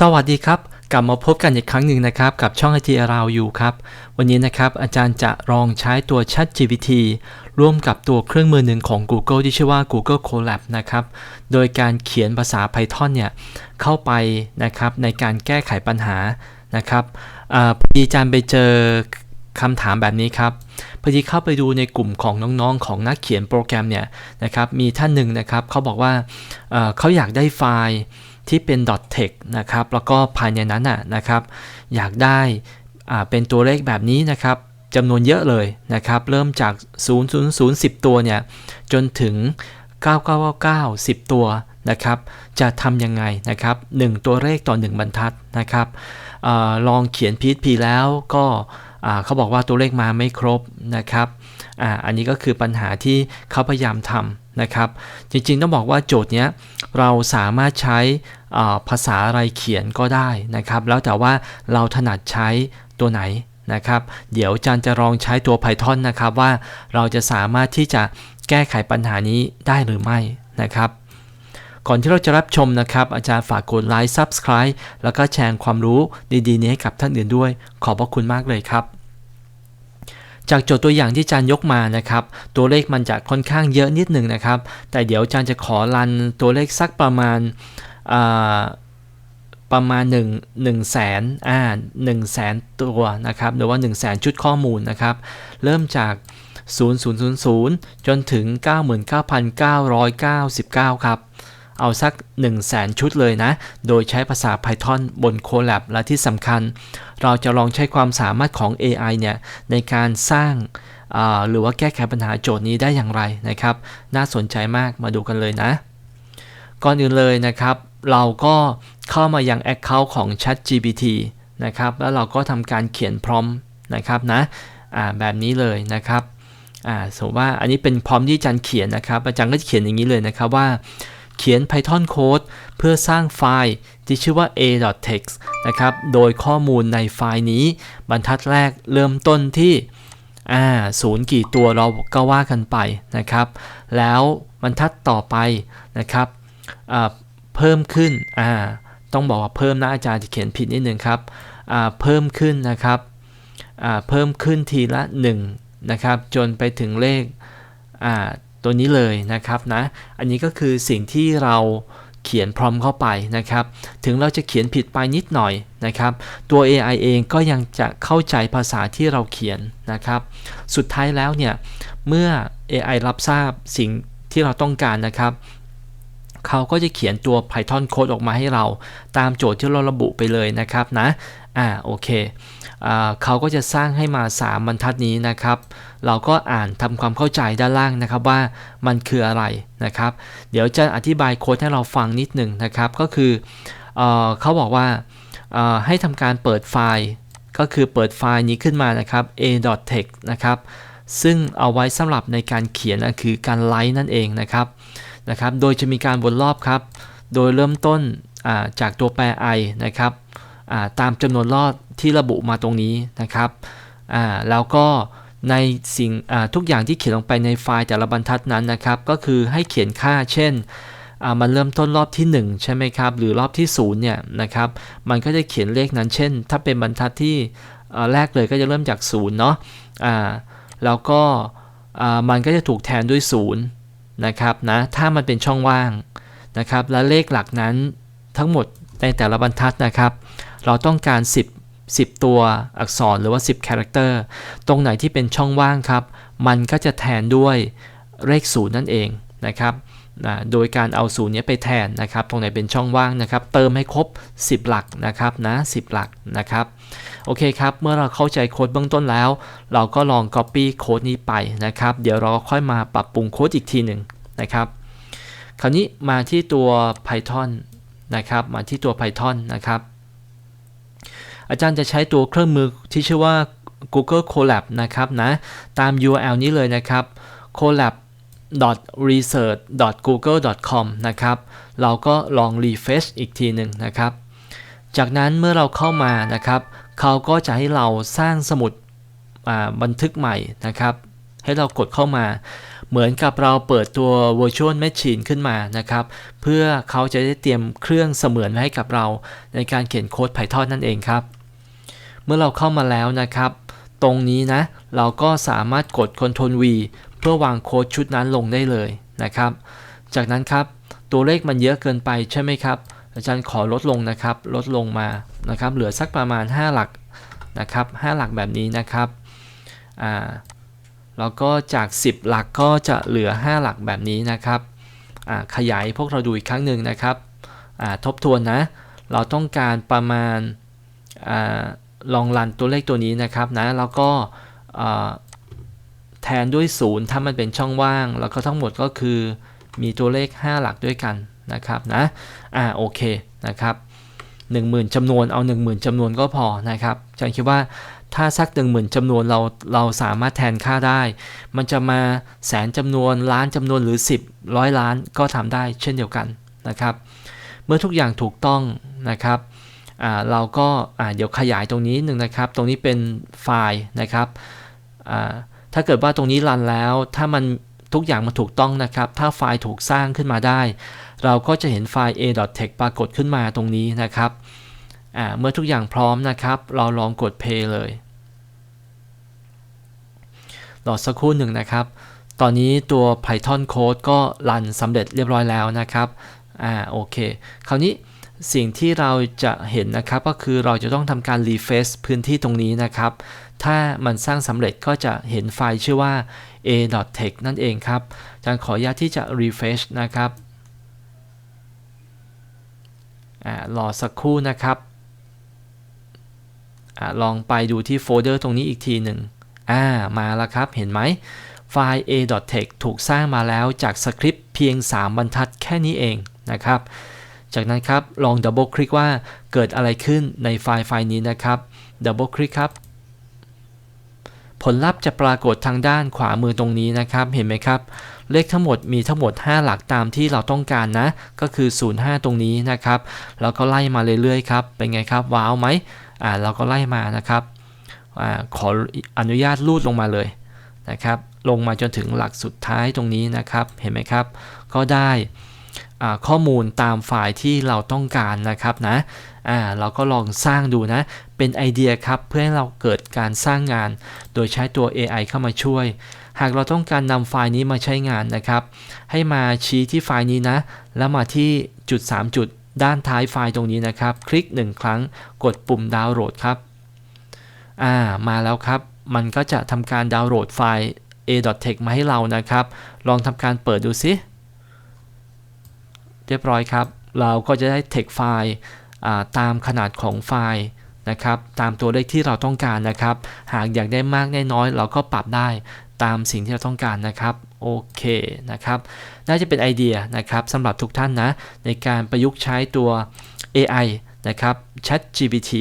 สวัสดีครับกลับมาพบกันอีกครั้งหนึ่งนะครับกับช่อง IT Around You ครับวันนี้นะครับอาจารย์จะลองใช้ตัว ChatGPT ร่วมกับตัวเครื่องมือหนึ่งของ Google ที่ชื่อว่า Google Colab นะครับโดยการเขียนภาษา Python เนี่ยเข้าไปนะครับในการแก้ไขปัญหานะครับพอดีอาจารย์ไปเจอคำถามแบบนี้ครับพอดีเข้าไปดูในกลุ่มของน้องๆของนักเขียนโปรแกรมเนี่ยนะครับมีท่านหนึ่งนะครับเขาบอกว่าเขาอยากได้ไฟล์ที่เป็น .text นะครับแล้วก็ภายในนั้นนะครับอยากได้เป็นตัวเลขแบบนี้นะครับจำนวนเยอะเลยนะครับเริ่มจาก000 10ตัวเนี่ยจนถึง9999 10ตัวนะครับจะทำยังไงนะครับ1ตัวเลขต่อ1บรรทัดนะครับลองเขียน PHP แล้วก็เขาบอกว่าตัวเลขมาไม่ครบนะครับอันนี้ก็คือปัญหาที่เขาพยายามทำนะครับจริงๆต้องบอกว่าโจทย์เนี้ยเราสามารถใช้ภาษาอะไรเขียนก็ได้นะครับแล้วแต่ว่าเราถนัดใช้ตัวไหนนะครับเดี๋ยวอาจารย์จะลองใช้ตัว Python นะครับว่าเราจะสามารถที่จะแก้ไขปัญหานี้ได้หรือไม่นะครับก่อนที่เราจะรับชมนะครับอาจารย์ฝากกดไลค์ Subscribe แล้วก็แชร์ความรู้ดีๆนี้ให้กับท่านอื่นด้วยขอบพระคุณมากเลยครับจากโจทย์ตัวอย่างที่อาจารย์ยกมานะครับตัวเลขมันจะค่อนข้างเยอะนิดหนึ่งนะครับแต่เดี๋ยวอาจารย์จะขอรันตัวเลขสักประมาณ1 แสน1 แสนตัวนะครับหรือว่า1 แสนชุดข้อมูลนะครับเริ่มจาก0000จนถึง 99,999 ครับเอาสัก 100,000 ชุดเลยนะโดยใช้ภาษา Python บน Colab และที่สำคัญเราจะลองใช้ความสามารถของ AI เนี่ยในการสร้างหรือว่าแก้ไขปัญหาโจทย์นี้ได้อย่างไรนะครับน่าสนใจมากมาดูกันเลยนะก่อนอื่นเลยนะครับเราก็เข้ามายัง Account ของ ChatGPT นะครับแล้วเราก็ทำการเขียนพร้อมนะครับนะแบบนี้เลยนะครับสมมติว่าอันนี้เป็นพร้อมที่อาจารย์เขียนนะครับอาจารย์ก็เขียนอย่างนี้เลยนะครับว่าเขียน Python Code เพื่อสร้างไฟล์ที่ชื่อว่า a.text นะครับโดยข้อมูลในไฟล์นี้บรรทัดแรกเริ่มต้นที่0กี่ตัวเราก็ว่ากันไปนะครับแล้วบรรทัดต่อไปนะครับเพิ่มขึ้นต้องบอกว่าเพิ่มนะอาจารย์จะเขียนผิดนิดนึงครับเพิ่มขึ้นนะครับเพิ่มขึ้นทีละ1นะครับจนไปถึงเลขตัวนี้เลยนะครับนะอันนี้ก็คือสิ่งที่เราเขียนพร้อมเข้าไปนะครับถึงเราจะเขียนผิดไปนิดหน่อยนะครับตัว AI เองก็ยังจะเข้าใจภาษาที่เราเขียนนะครับสุดท้ายแล้วเนี่ยเมื่อ AI รับทราบสิ่งที่เราต้องการนะครับเขาก็จะเขียนตัว Python Code ออกมาให้เราตามโจทย์ที่เราระบุไปเลยนะครับนะโอเคเขาก็จะสร้างให้มา3บรรทัดนี้นะครับเราก็อ่านทำความเข้าใจด้านล่างนะครับว่ามันคืออะไรนะครับเดี๋ยวจะอธิบายโค้ดให้เราฟังนิดหนึ่งนะครับก็คือเขาบอกว่าให้ทำการเปิดไฟล์ก็คือเปิดไฟล์นี้ขึ้นมานะครับ a.text นะครับซึ่งเอาไว้สำหรับในการเขียนนะคือการไลน์นั่นเองนะครับโดยจะมีการวนรอบครับโดยเริ่มต้นจากตัวแปร i นะครับตามจำนวนรอบที่ระบุมาตรงนี้นะครับแล้วก็ในสิ่งทุกอย่างที่เขียนลงไปในไฟล์แต่ละบรรทัดนั้นนะครับก็คือให้เขียนค่าเช่นมันเริ่มต้นรอบที่1ใช่ไหมครับหรือรอบที่0เนี่ยนะครับมันก็จะเขียนเลขนั้นเช่นถ้าเป็นบรรทัดที่แรกเลยก็จะเริ่มจาก0เนาะแล้วก็มันก็จะถูกแทนด้วย0นะครับนะถ้ามันเป็นช่องว่างนะครับและเลขหลักนั้นทั้งหมดในแต่ละบรรทัดนะครับเราต้องการ10ตัวอักษรหรือว่า10 character ตรงไหนที่เป็นช่องว่างครับมันก็จะแทนด้วยเลข0นั่นเองนะครับโดยการเอา0นี้ไปแทนนะครับตรงไหนเป็นช่องว่างนะครับเติมให้ครบ10หลักนะครับนะ10หลักนะครับโอเคครับเมื่อเราเข้าใจโค้ดเบื้องต้นแล้วเราก็ลอง copy โค้ดนี้ไปนะครับเดี๋ยวเราค่อยมาปรับปรุงโค้ดอีกทีหนึ่งนะครับคราวนี้มาที่ตัว Python นะครับมาที่ตัว Python นะครับอาจารย์จะใช้ตัวเครื่องมือที่ชื่อว่า Google Colab นะครับนะตาม URL นี้เลยนะครับ colab.research.google.com นะครับเราก็ลอง refresh อีกทีหนึ่งนะครับจากนั้นเมื่อเราเข้ามานะครับเขาก็จะให้เราสร้างสมุดบันทึกใหม่นะครับให้เรากดเข้ามา เหมือนกับเราเปิดตัว virtual machine ขึ้นมานะครับเพื่อเขาจะได้เตรียมเครื่องเสมือนไว้ให้กับเราในการเขียนโค้ด Python นั่นเองครับเมื่อเราเข้ามาแล้วนะครับตรงนี้นะเราก็สามารถกด Ctrl V เพื่อวางโค้ดชุดนั้นลงได้เลยนะครับจากนั้นครับตัวเลขมันเยอะเกินไปใช่ไหมครับอาจารย์ขอลดลงนะครับลดลงมานะครับเหลือสักประมาณ5หลักนะครับ5หลักแบบนี้นะครับแล้วก็จาก10หลักก็จะเหลือ5หลักแบบนี้นะครับขยายพวกเราดูอีกครั้งหนึ่งนะครับทบทวนนะเราต้องการประมาณลองรันตัวเลขตัวนี้นะครับนะแล้วก็แทนด้วย0ถ้ามันเป็นช่องว่างแล้วก็ทั้งหมดก็คือมีตัวเลข5หลักด้วยกันนะครับนะโอเคนะครับ10,000จำนวนเอา10,000จำนวนก็พอนะครับอาจารย์คิดว่าถ้าสัก10,000จำนวนเราสามารถแทนค่าได้มันจะมาแสนจำนวนล้านจำนวนหรือ10 100 ล้านก็ทำได้เช่นเดียวกันนะครับเมื่อทุกอย่างถูกต้องนะครับเราก็เดี๋ยวขยายตรงนี้หนึ่งนะครับตรงนี้เป็นไฟล์นะครับถ้าเกิดว่าตรงนี้รันแล้วถ้ามันทุกอย่างมันถูกต้องนะครับถ้าไฟล์ถูกสร้างขึ้นมาได้เราก็จะเห็นไฟล์ a.tex ปรากฏขึ้นมาตรงนี้นะครับเมื่อทุกอย่างพร้อมนะครับเราลองกด play เลยรอสักครู่หนึ่งนะครับตอนนี้ตัว Python Code ก็รันสำเร็จเรียบร้อยแล้วนะครับโอเคคราวนี้สิ่งที่เราจะเห็นนะครับก็คือเราจะต้องทำการ refresh พื้นที่ตรงนี้นะครับถ้ามันสร้างสำเร็จก็จะเห็นไฟล์ชื่อว่า a.tex นั่นเองครับอาจารย์ขออนุญาตที่จะ refresh นะครับรอสักครู่นะครับลองไปดูที่โฟลเดอร์ตรงนี้อีกทีหนึ่งมาแล้วครับเห็นไหมไฟล์ a.tex ถูกสร้างมาแล้วจากสคริปต์เพียง3บรรทัดแค่นี้เองนะครับจากนั้นครับลองดับเบิลคลิกว่าเกิดอะไรขึ้นในไฟล์นี้นะครับดับเบิลคลิกครับผลลัพธ์จะปรากฏทางด้านขวามือตรงนี้นะครับเห็นไหมครับเลขทั้งหมดมีทั้งหมด5หลักตามที่เราต้องการนะก็คือ05ตรงนี้นะครับแล้วก็ไล่มาเรื่อยๆครับเป็นไงครับว้าวไหมเราก็ไล่มานะครับขออนุญาตลูดลงมาเลยนะครับลงมาจนถึงหลักสุดท้ายตรงนี้นะครับเห็นไหมครับก็ได้ข้อมูลตามไฟล์ที่เราต้องการนะครับนะเราก็ลองสร้างดูนะเป็นไอเดียครับเพื่อให้เราเกิดการสร้างงานโดยใช้ตัว AI เข้ามาช่วยหากเราต้องการนำไฟล์นี้มาใช้งานนะครับให้มาชี้ที่ไฟล์นี้นะแล้วมาที่จุด3จุดด้านท้ายไฟล์ตรงนี้นะครับคลิก1ครั้งกดปุ่มดาวน์โหลดครับมาแล้วครับมันก็จะทำการดาวน์โหลดไฟล์ a.tex มาให้เรานะครับลองทำการเปิดดูซิเรียบร้อยครับเราก็จะได้ text ไฟล์ตามขนาดของไฟล์นะครับตามตัวเลขที่เราต้องการนะครับหากอยากได้มากได้น้อยเราก็ปรับได้ตามสิ่งที่เราต้องการนะครับโอเคนะครับน่าจะเป็นไอเดียนะครับสำหรับทุกท่านนะในการประยุกต์ใช้ตัว AI นะครับ ChatGPT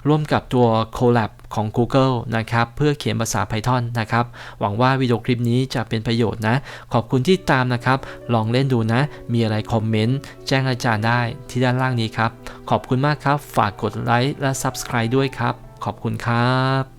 ร่วมกับตัว Colab ของ Google นะครับเพื่อเขียนภาษา Python นะครับหวังว่าวิดีโอคลิปนี้จะเป็นประโยชน์นะขอบคุณที่ตามนะครับลองเล่นดูนะมีอะไรคอมเมนต์แจ้งอาจารย์ได้ที่ด้านล่างนี้ครับขอบคุณมากครับฝากกดไลค์และ Subscribe ด้วยครับขอบคุณครับ